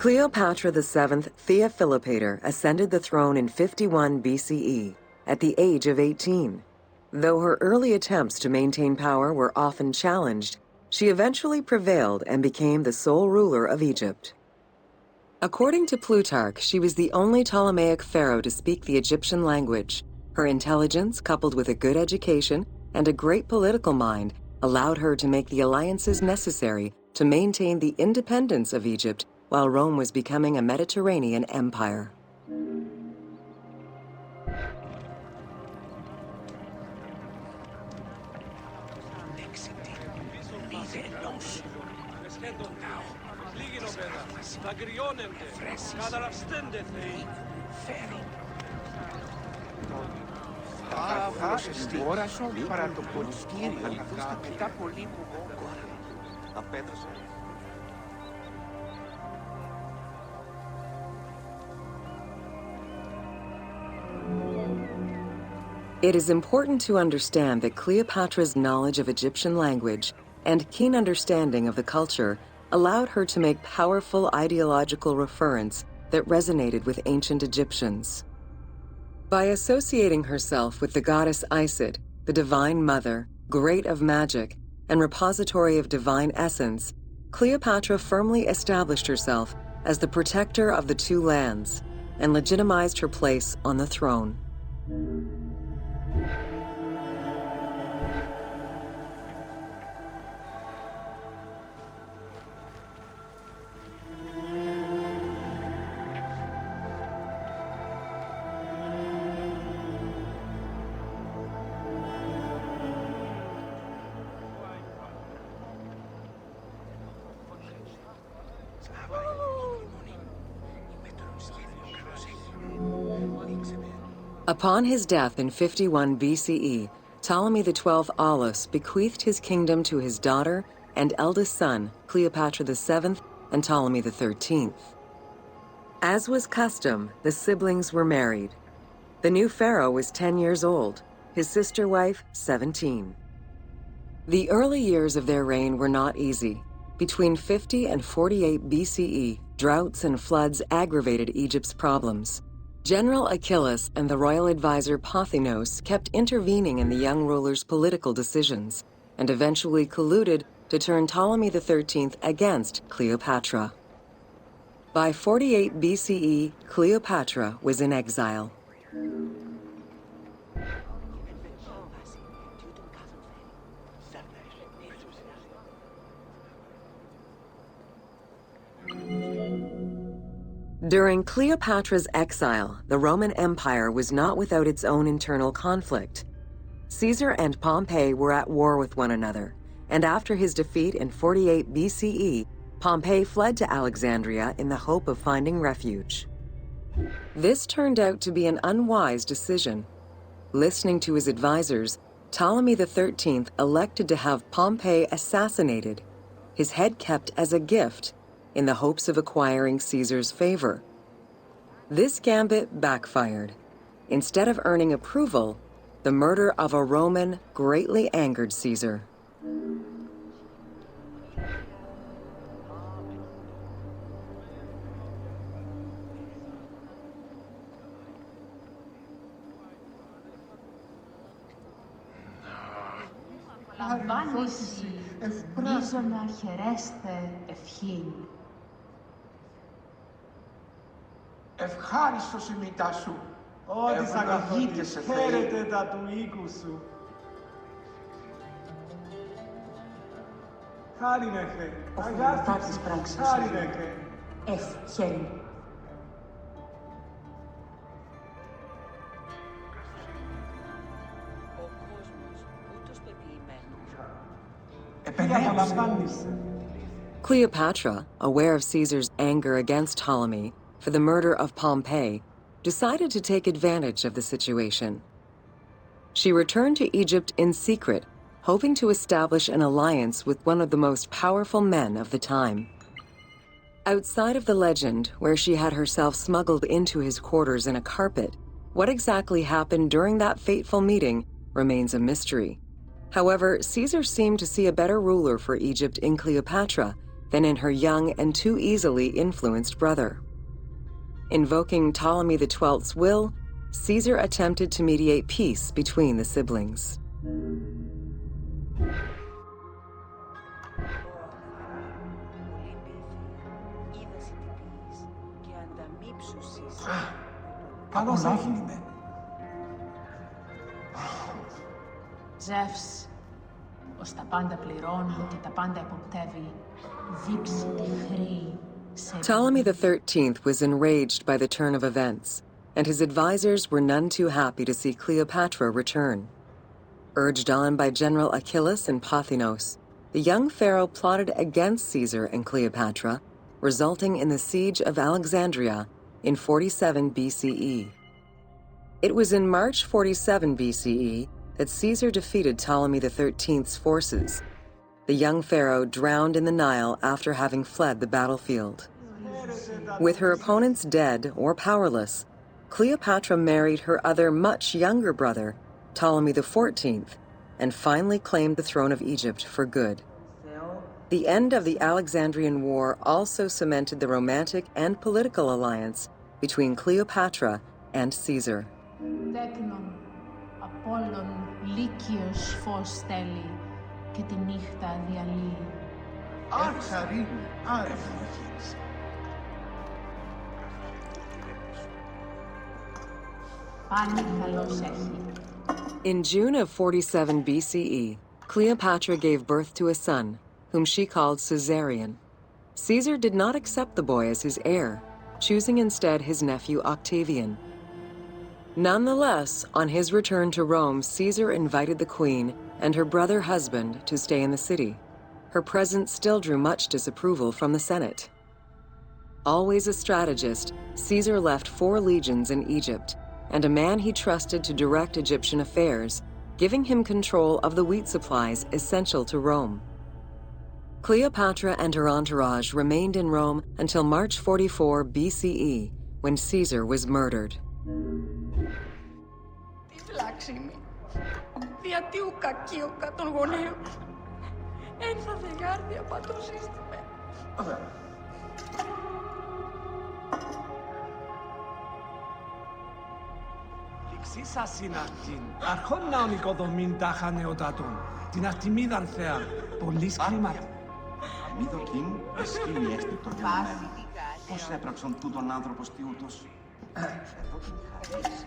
Cleopatra VII Theophilopator ascended the throne in 51 BCE at the age of 18. Though her early attempts to maintain power were often challenged, she eventually prevailed and became the sole ruler of Egypt. According to Plutarch, she was the only Ptolemaic pharaoh to speak the Egyptian language. Her intelligence, coupled with a good education and a great political mind, allowed her to make the alliances necessary to maintain the independence of Egypt while Rome was becoming a Mediterranean empire. It is important to understand that Cleopatra's knowledge of Egyptian language and keen understanding of the culture allowed her to make powerful ideological reference that resonated with ancient Egyptians. By associating herself with the goddess Isis, the divine mother, great of magic, and repository of divine essence, Cleopatra firmly established herself as the protector of the two lands and legitimized her place on the throne. Upon his death in 51 BCE, Ptolemy XII Aulus bequeathed his kingdom to his daughter and eldest son, Cleopatra VII and Ptolemy XIII. As was custom, the siblings were married. The new pharaoh was 10 years old, his sister wife 17. The early years of their reign were not easy. Between 50 and 48 BCE, droughts and floods aggravated Egypt's problems. General Achilles and the royal advisor Pothinos kept intervening in the young ruler's political decisions, and eventually colluded to turn Ptolemy XIII against Cleopatra. By 48 BCE, Cleopatra was in exile. During Cleopatra's exile, the Roman Empire was not without its own internal conflict. Caesar and Pompey were at war with one another, and after his defeat in 48 BCE, Pompey fled to Alexandria in the hope of finding refuge. This turned out to be an unwise decision. Listening to his advisors, Ptolemy XIII elected to have Pompey assassinated, his head kept as a gift, in the hopes of acquiring Caesar's favor. This gambit backfired. Instead of earning approval, the murder of a Roman greatly angered Caesar. Λαμβάνεσαι, μίζωνα χαιρέστε ευχήν. Ευχάριστος η μητά σου. Ό,τι σ' αγαπητής, χαίρετε τα του οίκου σου. Χάρινεχε, αγάπη, χάρινεχε. Ευχήν. Cleopatra, aware of Caesar's anger against Ptolemy for the murder of Pompey, decided to take advantage of the situation. She returned to Egypt in secret, hoping to establish an alliance with one of the most powerful men of the time. Outside of the legend, where she had herself smuggled into his quarters in a carpet, what exactly happened during that fateful meeting remains a mystery. However, Caesar seemed to see a better ruler for Egypt in Cleopatra than in her young and too easily influenced brother. Invoking Ptolemy XII's will, Caesar attempted to mediate peace between the siblings. Καλώς έγινε. Ζεύς, ως τα πάντα πληρώνει και τα πάντα εποπτεύει, δείξει τη χρή σε... Ptolemy XIII was enraged by the turn of events, and his advisors were none too happy to see Cleopatra return. Urged on by General Achillas and Pothinos, the young pharaoh plotted against Caesar and Cleopatra, resulting in the siege of Alexandria in 47 BCE. It was in March 47 BCE that Caesar defeated Ptolemy XIII's forces. The young pharaoh drowned in the Nile after having fled the battlefield. With her opponents dead or powerless, Cleopatra married her other much younger brother, Ptolemy XIV, and finally claimed the throne of Egypt for good. The end of the Alexandrian War also cemented the romantic and political alliance between Cleopatra and Caesar. Τέκνον, Απόλλων, λύκειος φως στέλνει και τη νύχτα διαλύει. Άρχαρη, ευλογείς. Πάλι καλός έχει. In June of 47 BCE, Cleopatra gave birth to a son, whom she called Caesarion. Caesar did not accept the boy as his heir, choosing instead his nephew Octavian. Nonetheless, on his return to Rome, Caesar invited the queen and her brother husband to stay in the city. Her presence still drew much disapproval from the Senate. Always a strategist, Caesar left 4 legions in Egypt and a man he trusted to direct Egyptian affairs, giving him control of the wheat supplies essential to Rome. Cleopatra and her entourage remained in Rome until March 44 BCE, when Caesar was murdered. Τι βλάξιμη, γιατί ου κακίου κατ' των γονέων, εν θα δεγάρδια πατροσύστημε. Ληξίσας είναι αυτήν. Αρχόν να ονοικοδομήν τάχα νεοτάτων. Την αρτιμίδαν θέα. Πολύς χρήματα. Μη δοκίμ, εσκήνη έστεικτο για μένα. Πώς έπραξον τούτον άνθρωπος τι ούτως. Εδώ που χαρίσει.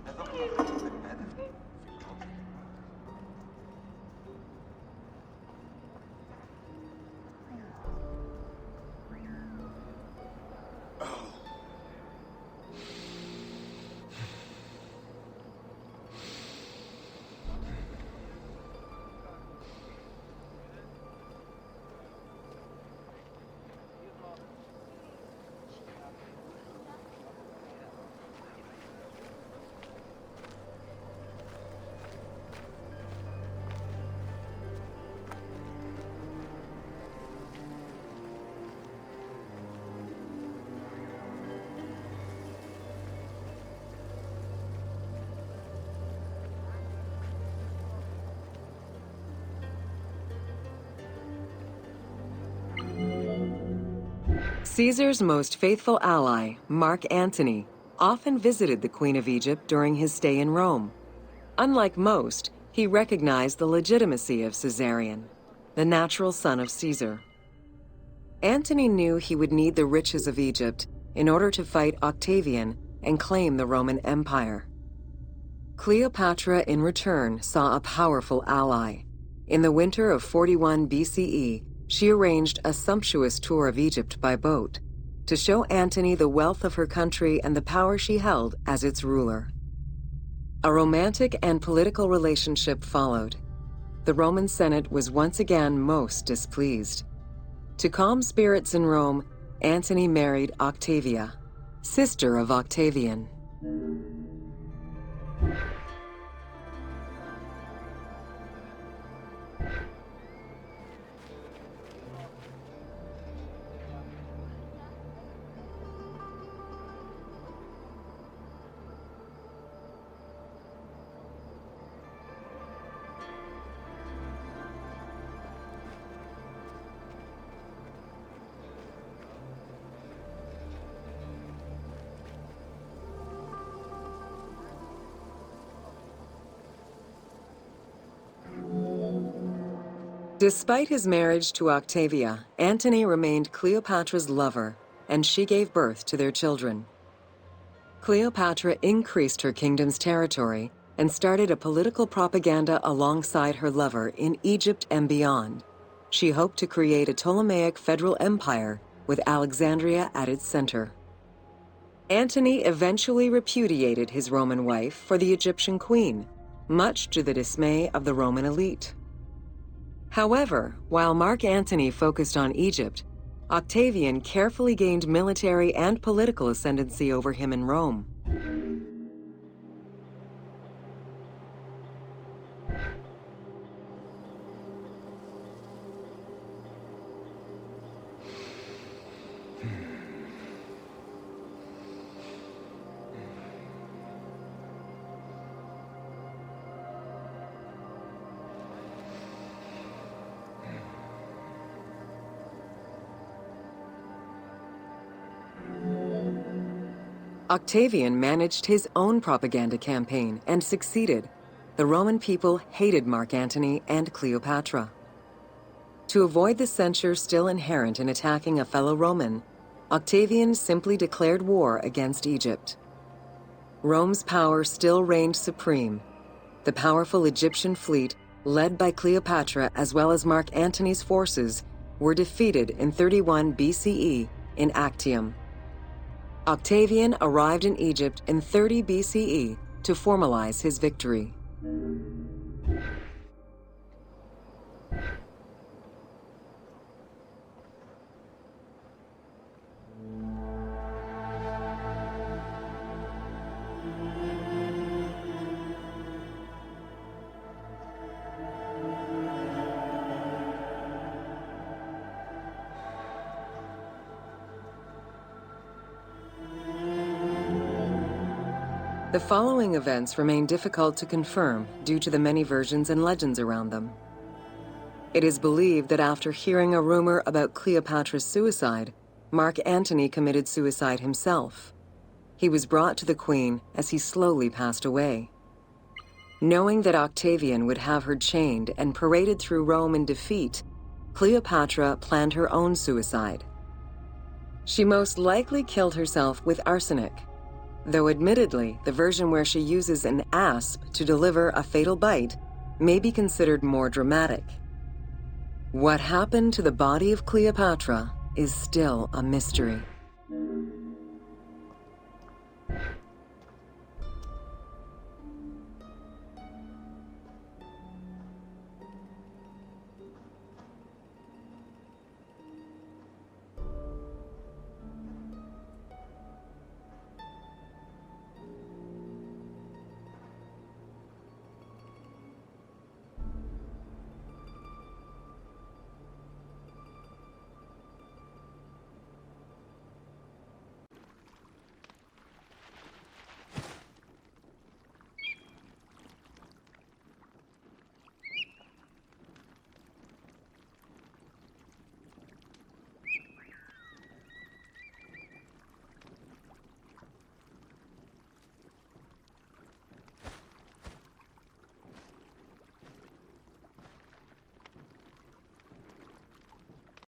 Εδώ που να φέρουν εκπαίδευτη. Caesar's most faithful ally, Mark Antony, often visited the Queen of Egypt during his stay in Rome. Unlike most, he recognized the legitimacy of Caesarion, the natural son of Caesar. Antony knew he would need the riches of Egypt in order to fight Octavian and claim the Roman Empire. Cleopatra, in return, saw a powerful ally. In the winter of 41 BCE, she arranged a sumptuous tour of Egypt by boat to show Antony the wealth of her country and the power she held as its ruler. A romantic and political relationship followed. The Roman Senate was once again most displeased. To calm spirits in Rome, Antony married Octavia, sister of Octavian. Despite his marriage to Octavia, Antony remained Cleopatra's lover, and she gave birth to their children. Cleopatra increased her kingdom's territory and started a political propaganda alongside her lover in Egypt and beyond. She hoped to create a Ptolemaic federal empire with Alexandria at its center. Antony eventually repudiated his Roman wife for the Egyptian queen, much to the dismay of the Roman elite. However, while Mark Antony focused on Egypt, Octavian carefully gained military and political ascendancy over him in Rome. Octavian managed his own propaganda campaign and succeeded. The Roman people hated Mark Antony and Cleopatra. To avoid the censure still inherent in attacking a fellow Roman, Octavian simply declared war against Egypt. Rome's power still reigned supreme. The powerful Egyptian fleet, led by Cleopatra as well as Mark Antony's forces, were defeated in 31 BCE in Actium. Octavian arrived in Egypt in 30 BCE to formalize his victory. The following events remain difficult to confirm due to the many versions and legends around them. It is believed that after hearing a rumor about Cleopatra's suicide, Mark Antony committed suicide himself. He was brought to the queen as he slowly passed away. Knowing that Octavian would have her chained and paraded through Rome in defeat, Cleopatra planned her own suicide. She most likely killed herself with arsenic, though admittedly, the version where she uses an asp to deliver a fatal bite may be considered more dramatic. What happened to the body of Cleopatra is still a mystery.